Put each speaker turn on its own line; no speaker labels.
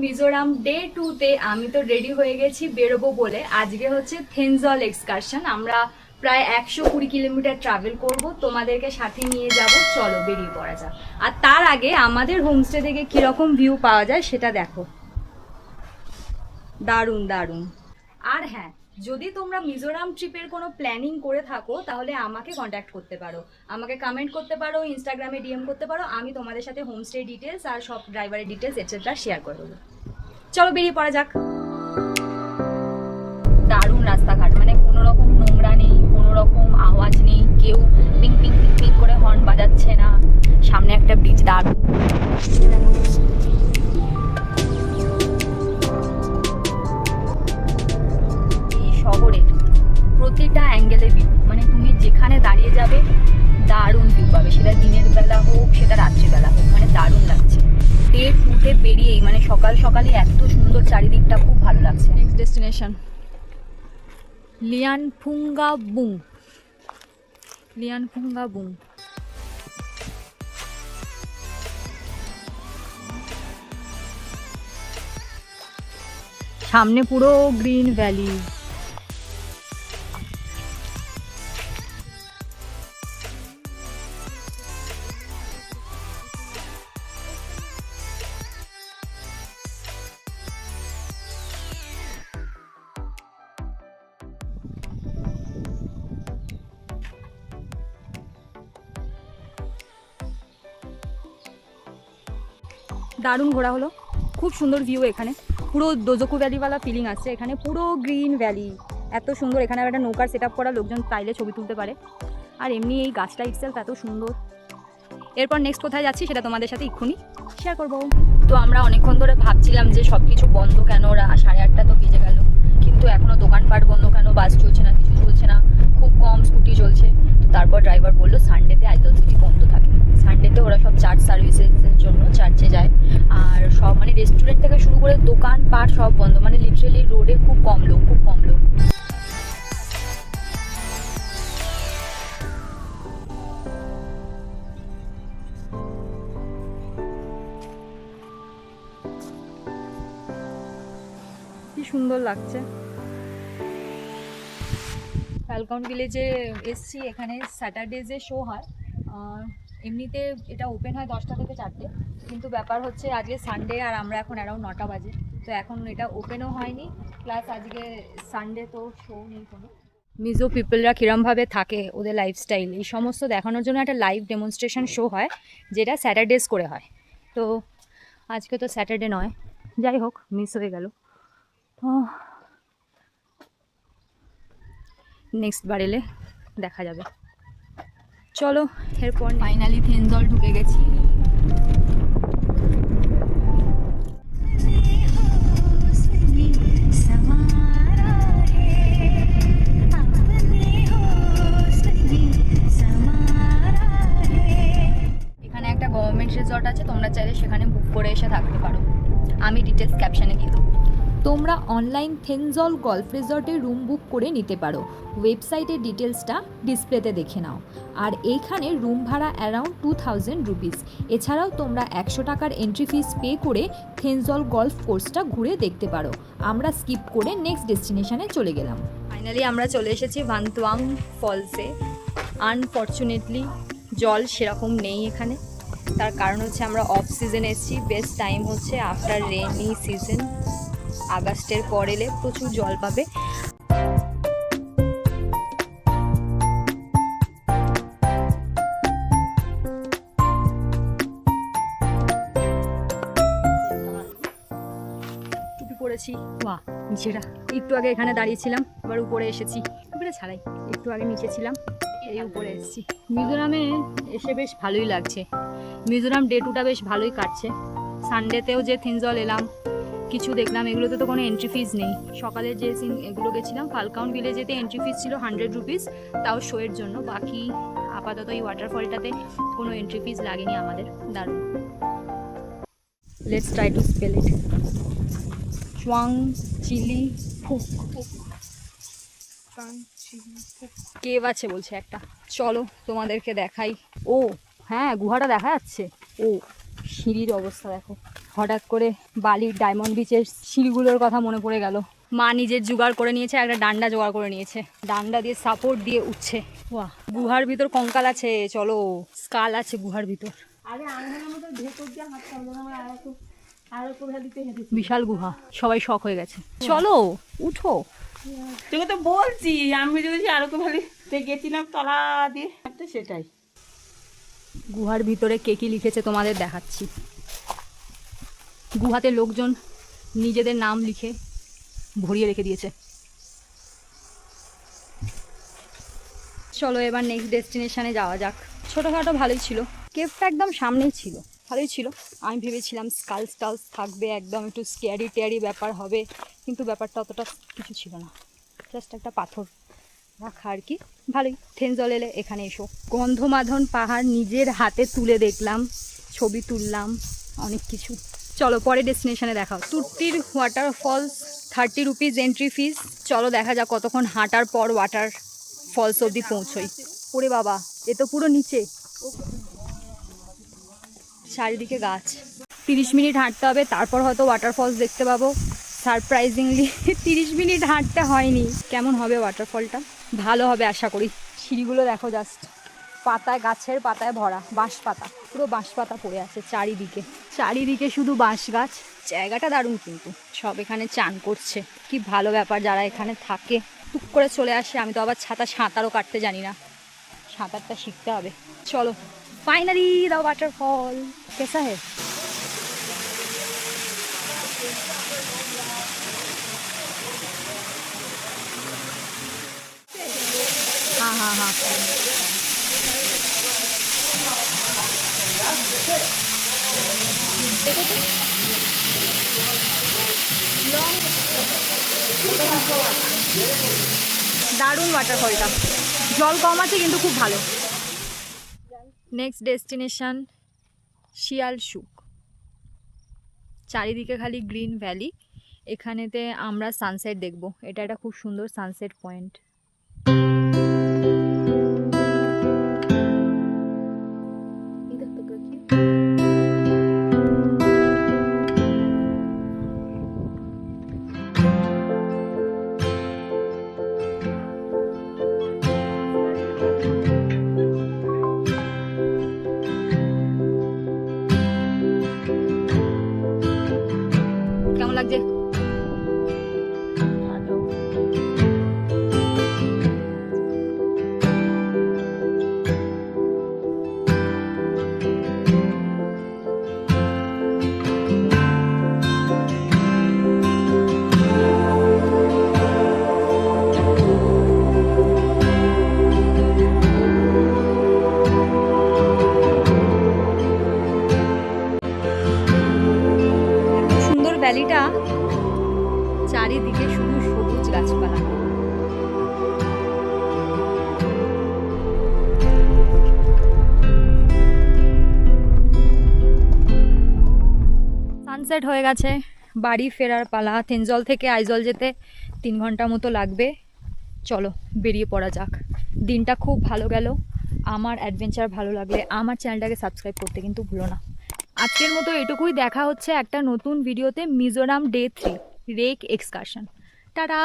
Mizoram day 2 তে আমি তো রেডি হয়ে গেছি বেরোবো বলে। আজকে হচ্ছে থেনজল এক্সকারশন। আমরা প্রায় 120 কিলোমিটার ট্রাভেল করব, তোমাদেরকে সাথে নিয়ে যাব। চলো বেরিয়ে পড়া যাক। আর তার আগে আমাদের হোমস্টে থেকে কিরকম ভিউ পাওয়া যায় সেটা দেখো। দারুণ দারুণ। আর হ্যাঁ, যদি তোমরা মিজোরাম ট্রিপের কোনো প্ল্যানিং করে থাকো তাহলে আমাকে কন্ট্যাক্ট করতে পারো, আমাকে কমেন্ট করতে পারো, ইনস্টাগ্রামে ডিএম করতে পারো। আমি তোমাদের সাথে হোমস্টে ডিটেলস আর সব ড্রাইভারের ডিটেলস এটসেট্রা শেয়ার করে দেবো। চলো বেরিয়ে পড়া যাক। দারুণ রাস্তাঘাট, মানে কোনো রকম নোংরা নেই, কোনো রকম আওয়াজ নেই, কেউ পিং পিং পিং পিং করে হর্ন বাজাচ্ছে না। সামনে একটা ব্রিজ, দারুণ। শহরের প্রতিটা অ্যাঙ্গেলে ভিউ, মানে তুমি যেখানে দাঁড়িয়ে যাবে দারুণ ভিউ পাবে, সেটা দিনের বেলা হোক সেটা রাত্রিবেলা হোক, মানে দারুণ লাগছে। ডে 2 তে বেরিয়েই মানে সকাল সকালে এত সুন্দর চারিদিকটা, খুব ভালো লাগছে। Next destination লিয়ানফুঙ্গাবুং। লিয়ানফুঙ্গাবুং সামনে পুরো গ্রিন ভ্যালি। দারুণ ঘোরা হলো, খুব সুন্দর ভিউ। এখানে পুরো দোজোকু ভ্যালিওয়ালা ফিলিং আসছে। এখানে পুরো গ্রিন ভ্যালি, এত সুন্দর। এখানে একটা নৌকার সেট আপ করা, লোকজন চাইলে ছবি তুলতে পারে। আর এমনি এই গাছটা ইটসেলফ এত সুন্দর। এরপর নেক্সট কোথায় যাচ্ছি সেটা তোমাদের সাথে এক্ষুনি শেয়ার করবো। তো আমরা অনেকক্ষণ ধরে ভাবছিলাম যে সব কিছু বন্ধ কেন, 8:30 তো বেজে গেল, কিন্তু এখনও দোকানপাট বন্ধ কেন, বাস চলছে না, কিছু চলছে না, খুব কম স্কুটি চলছে। তো তারপর ড্রাইভার বললো সানডেতে আইডল সিটি বন্ধ থাকে। সানডেতে ওরা সব চার্চ সার্ভিসেসের জন্য চার্চে যায়। আর সব মানে রেস্টুরেন্ট থেকে শুরু করে দোকানপাট সব বন্ধ, মানে লিটারেলি রোডে খুব কম লোক, খুব কম লোক। কি সুন্দর লাগছে। ফ্যালকন ভিলেজে এসছি। এখানে স্যাটারডেজে শো হয়। এমনিতে এটা ওপেন হয় 10টা থেকে 4টে, কিন্তু ব্যাপার হচ্ছে আজকে সানডে আর আমরা এখন অ্যারাউন্ড 9টা বাজে, তো এখন এটা ওপেনও হয়নি, প্লাস আজকে সানডে তো শো নেই কোনো। মিজো পিপলরা কীরমভাবে থাকে, ওদের লাইফস্টাইল, এই সমস্ত দেখানোর জন্য একটা লাইভ ডেমনস্ট্রেশন শো হয়, যেটা স্যাটারডেজ করে হয়। তো আজকে তো স্যাটারডে নয়, যাই হোক মিস হয়ে গেল। নেক্সট বার এলে দেখা যাবে। চলো এরপর ফাইনালি থেনজল ঢুকে গেছি। এখানে একটা গভর্নমেন্ট রিসর্ট আছে, তোমরা চাইলে সেখানে বুক করে এসে থাকতে পারো। আমি ডিটেলস ক্যাপশনে দিয়ে দেবো। তোমরা অনলাইন থেনজল গল্ফ রিসর্টে রুম বুক করে নিতে পারো। ওয়েবসাইটের ডিটেলসটা ডিসপ্লেতে দেখে নাও। আর এইখানে রুম ভাড়া অ্যারাউন্ড 2000 রুপিস। এছাড়াও তোমরা 100 টাকার এন্ট্রি ফিস পে করে থেনজল গল্ফ কোর্সটা ঘুরে দেখতে পারো। আমরা স্কিপ করে নেক্সট ডেস্টিনেশনে চলে গেলাম। ফাইনালি আমরা চলে এসেছি ভান্তুয়াং ফলসে। আনফর্চুনেটলি জল সেরকম নেই এখানে, তার কারণ হচ্ছে আমরা অফ সিজনে এসেছি। বেস্ট টাইম হচ্ছে আফটার রেনি সিজন, আগস্টের পর এলে প্রচুর জল পাবে। টুপি পরেছি, বাহ নিচেরা। একটু আগে এখানে দাঁড়িয়েছিলাম, এবার উপরে এসেছি। উপরে ছাড়াই, একটু আগে নিচে ছিলাম, এই উপরে এসেছি। মিজোরামে এসে বেশ ভালোই লাগছে। মিজোরাম ডে 2টা বেশ ভালোই কাটছে। সানডেতেও যে থেনজল এলাম, কিছু দেখলাম, এগুলোতে তো কোনো এন্ট্রি ফিস নেই। সকালে যে সিন এগুলো গেছিলাম, ফালকাউন ভিলেজেতে এন্ট্রি ফিস ছিল 100 রুপিস, তাও শোয়ের জন্য। বাকি আপাতত এই ওয়াটারফলটাতে কোনো এন্ট্রি ফিস লাগেনি আমাদের। দারুণ। Let's try to spell it. চুয়াং চিলি ফুক। কেভ আছে বলছে একটা, চলো তোমাদেরকে দেখাই। ও হ্যাঁ, গুহাটা দেখা যাচ্ছে। ও সিঁড়ির অবস্থা দেখো। হঠাৎ করে বালির ডায়মন্ড বিচের সিঁড়িগুলোর কথা মনে পড়ে গেল। মা নিজের জোগাড় করে নিয়েছে, একটা ডান্ডা জোগাড় করে নিয়েছে, ডান্ডা দিয়ে সাপোর্ট দিয়ে উঠছে। বাহ, গুহার ভিতর কঙ্কাল আছে, চলো স্কাল আছে গুহার ভিতর। বিশাল গুহা, সবাই শখ হয়ে গেছে। চলো উঠো।
তোকে তো বলছি আমি যদি আরো ভ্যালিতে গেছিলাম তলা দিয়ে, তো সেটাই।
গুহার ভিতরে কে কি লিখেছে তোমাদের দেখাচ্ছি। গুহাতে লোকজন নিজেদের নাম লিখে ভরিয়ে রেখে দিয়েছে। চলো এবার নেক্সট ডেস্টিনেশনে যাওয়া যাক। ছোটোখাটো ভালোই ছিল, কেভটা একদম সামনেই ছিল, ভালোই ছিল। আমি ভেবেছিলাম স্কালস টালস থাকবে, একদম একটু স্ক্যারি টেয়ারি ব্যাপার হবে, কিন্তু ব্যাপারটা অতটা কিছু ছিল না, জাস্ট একটা পাথর রাখা আর কি। ভালোই। থেনজল এলে এখানে এসো। গন্ধমাধন পাহাড় নিজের হাতে তুলে দেখলাম, ছবি তুললাম, অনেক কিছু। চলো পরে ডেস্টিনেশনে দেখাও। তুর্তির ওয়াটারফলস 30 রুপিজ এন্ট্রি ফিস। চলো দেখা যাক কতক্ষণ হাঁটার পর ওয়াটার ফলস অবধি পৌঁছোই। ওরে বাবা, এ তো পুরো নিচে, চারিদিকে গাছ। 30 মিনিট হাঁটতে হবে, তারপর হয়তো ওয়াটারফলস দেখতে পাবো। সারপ্রাইজিংলি 30 মিনিট হাঁটতে হয়নি। কেমন হবে ওয়াটারফলটা? ভালো হবে আশা করি। সিঁড়িগুলো দেখো, জাস্ট পাতায়, গাছের পাতায় ভরা, বাঁশ পাতা, পুরো বাঁশ পাতা পড়ে আছে চারিদিকে, চারিদিকে শুধু বাঁশ গাছ। জায়গাটা দারুণ, কিন্তু সব এখানে চান করছে, কি ভালো ব্যাপার। যারা এখানে থাকে টুক করে চলে আসে। আমি তো আবার সাঁতারও কাটতে জানি না, সাঁতারটা শিখতে হবে। চলো ফাইনালি দ্য ওয়াটারফল। कैसा है? हाँ हाँ हाँ, দারুণ ওয়াটারফলটা, জল কম আছে কিন্তু খুব ভালো। নেক্সট ডেস্টিনেশন শিয়ালশুক। চারিদিকে খালি গ্রিন ভ্যালি। এখানেতে আমরা সানসেট দেখব। এটা একটা খুব সুন্দর সানসেট পয়েন্ট। কেমন লাগছে? সুন্দর ভ্যালিটা, চারিদিকে শুধু সবুজ গাছপালা। সানসেট হয়ে গেছে, বাড়ি ফেরার পালা। থেনজল থেকে আইজল যেতে 3 ঘন্টা মতো লাগবে। চলো বেরিয়ে পড়া যাক। দিনটা খুব ভালো গেল। আমার অ্যাডভেঞ্চার ভালো লাগলে আমার চ্যানেলটাকে সাবস্ক্রাইব করতে কিন্তু ভুলো না। আজকের মতো এটুকুই, দেখা হচ্ছে একটা নতুন ভিডিওতে। Mizoram day 3 rake excursion. Tata.